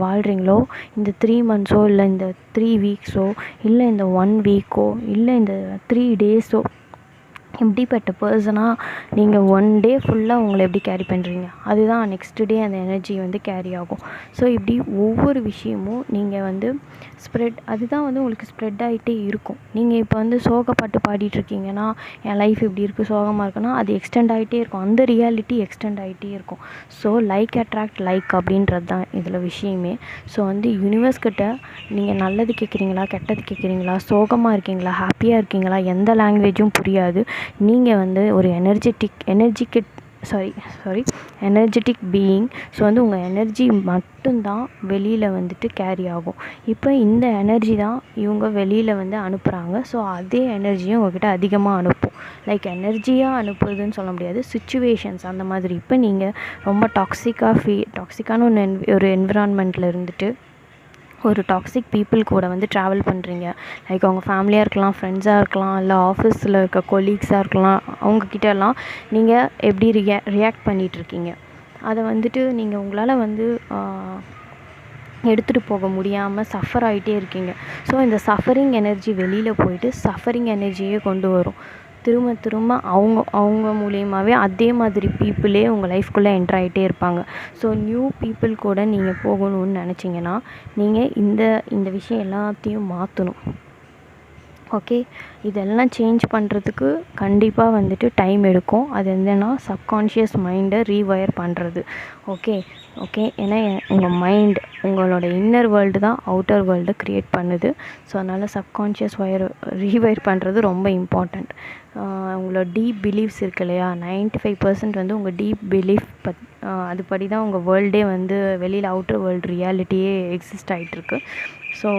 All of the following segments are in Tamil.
வாழ்கிறீங்களோ, இந்த 3 மந்த்ஸோ இல்லை இந்த 3 வீக்ஸோ இல்லை இந்த 1 வீக்கோ இல்லை இந்த 3 டேஸோ எப்படிப்பட்ட பர்சனாக நீங்கள் 1 டே ஃபுல்லாக உங்களை எப்படி கேரி பண்ணுறீங்க, அதுதான் நெக்ஸ்ட் டே அந்த எனர்ஜி வந்து கேரி ஆகும். ஸோ இப்படி ஒவ்வொரு விஷயமும் நீங்கள் வந்து அதுதான் வந்து உங்களுக்கு ஸ்ப்ரெட் ஆகிட்டே இருக்கும். நீங்கள் இப்போ வந்து சோகப்பாட்டு பாடிட்டுருக்கீங்கன்னா, என் லைஃப் இப்படி இருக்குது சோகமாக இருக்குன்னா, அது எக்ஸ்டெண்ட் ஆகிட்டே இருக்கும். அந்த ரியாலிட்டி எக்ஸ்டெண்ட் ஆகிட்டே இருக்கும். ஸோ லைக் அட்ராக்ட் லைக் அப்படின்றது தான் இதில் விஷயமே. ஸோ வந்து யூனிவர்ஸ் கிட்ட நீங்கள் நல்லது கேட்குறீங்களா, கெட்டது கேட்குறீங்களா, சோகமாக இருக்கீங்களா, ஹாப்பியாக இருக்கீங்களா, எந்த லாங்குவேஜும் புரியாது. நீங்கள் வந்து ஒரு எனர்ஜெட்டிக் பீயிங். ஸோ வந்து உங்கள் எனர்ஜி மட்டும்தான் வெளியில் வந்துட்டு கேரி ஆகும். இப்போ இந்த எனர்ஜி தான் இவங்க வெளியில் வந்து அனுப்புகிறாங்க. ஸோ அதே எனர்ஜியும் உங்கள்கிட்ட அதிகமாக அனுப்பும். லைக் எனர்ஜியாக அனுப்புறதுன்னு சொல்ல முடியாது, சுச்சுவேஷன்ஸ் அந்த மாதிரி. இப்போ நீங்கள் ரொம்ப டாக்ஸிக்கான ஒரு என்விரான்மெண்ட்டில் இருந்துட்டு ஒரு டாக்ஸிக் பீப்புள் கூட வந்து ட்ராவல் பண்ணுறீங்க. லைக் அவங்க ஃபேமிலியாக இருக்கலாம், ஃப்ரெண்ட்ஸாக இருக்கலாம், இல்லை ஆஃபீஸில் இருக்க கொலீக்ஸாக இருக்கலாம். அவங்கக்கிட்டலாம் நீங்கள் எப்படி ரியாக்ட் பண்ணிகிட்ருக்கீங்க, அதை வந்துட்டு நீங்கள் உங்களால் வந்து எடுத்துகிட்டு போக முடியாமல் சஃபர் ஆகிட்டே இருக்கீங்க. ஸோ இந்த சஃபரிங் எனர்ஜி வெளியில் போயிட்டு சஃபரிங் எனர்ஜியே கொண்டு வரும். திரும்ப அவங்க மூலியமாகவே அதே மாதிரி பீப்புளே உங்கள் லைஃப்குள்ளே என்ட்ரு ஆகிட்டே இருப்பாங்க. ஸோ நியூ பீப்புள் கூட நீங்கள் போகணும்னு நினச்சிங்கன்னா நீங்கள் இந்த விஷயம் எல்லாத்தையும் மாற்றணும். ஓகே, இதெல்லாம் சேஞ்ச் பண்ணுறதுக்கு கண்டிப்பாக வந்துட்டு டைம் எடுக்கும். அது என்னென்னா சப்கான்ஷியஸ் மைண்டை ரீவயர் பண்ணுறது. ஓகே, ஏன்னா உங்கள் மைண்ட், உங்களோட இன்னர் வேர்ல்டு தான் அவுட்டர் வேர்ல்டை க்ரியேட் பண்ணுது. ஸோ அதனால் சப்கான்ஷியஸ் ரீவயர் பண்ணுறது ரொம்ப இம்பார்ட்டண்ட். உங்களோட டீப் பிலீஃப்ஸ் இருக்கு இல்லையா, 95% வந்து உங்கள் டீப் பிலீஃப் அதுபடி தான் உங்கள் வேர்ல்டே வந்து வெளியில் அவுட்டர் வேர்ல்டு ரியாலிட்டியே எக்ஸிஸ்ட் ஆகிட்டுருக்கு. ஸோ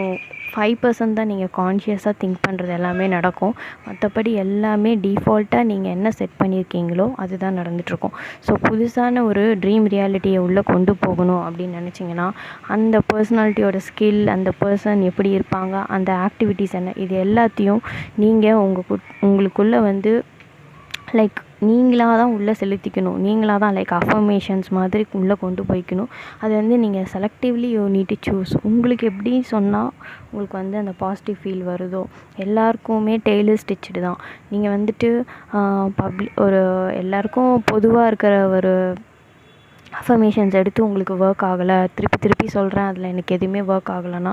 5% தான் நீங்கள் கான்ஷியஸாக திங்க் பண்ணுறது எல்லாமே நடக்கும். மற்றபடி எல்லாமே டிஃபால்ட்டாக நீங்கள் என்ன செட் பண்ணியிருக்கீங்களோ அதுதான் நடந்துகிட்ருக்கும். ஸோ புதுசான ஒரு ட்ரீம் ரியாலிட்டியை உள்ளே கொண்டு போகணும் அப்படின்னு நினச்சிங்கன்னா, அந்த பர்சனாலிட்டியோட ஸ்கில், அந்த பர்சன் எப்படி இருப்பாங்க, அந்த ஆக்டிவிட்டீஸ் என்ன, இது எல்லாத்தையும் நீங்கள் உங்களுக்குள்ளே வந்து லைக் நீங்களாக தான் உள்ளே செலுத்திக்கணும். நீங்களாக தான் லைக் அஃபர்மேஷன்ஸ் மாதிரி உள்ளே கொண்டு போய்க்கணும். அது வந்து நீங்கள் selectively you need to choose. உங்களுக்கு எப்படி சொன்னால் உங்களுக்கு வந்து அந்த பாசிட்டிவ் ஃபீல் வருதோ. எல்லாருக்குமே டெய்லர் ஸ்டிச்சுடு தான். நீங்கள் வந்துட்டு எல்லாருக்கும் பொதுவாக இருக்கிற ஒரு அஃபர்மேஷன்ஸ் எடுத்து உங்களுக்கு ஒர்க் ஆகலை, திருப்பி சொல்கிறேன், அதில் எனக்கு எதுவுமே ஒர்க் ஆகலைன்னா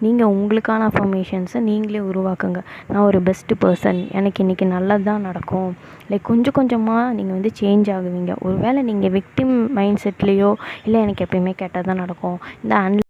நீங்கள் உங்களுக்கான அஃபர்மேஷன்ஸை நீங்களே உருவாக்குங்க. நான் ஒரு பெஸ்ட்டு பர்சன், எனக்கு இன்றைக்கி நல்லது தான் நடக்கும். லைக் கொஞ்சம் கொஞ்சமாக நீங்கள் வந்து சேஞ்ச் ஆகுவீங்க. ஒரு வேளை நீங்கள் விக்டிம் மைண்ட் செட்லேயோ இல்லை எனக்கு எப்பயுமே கெட்டது தான் நடக்கும், இந்த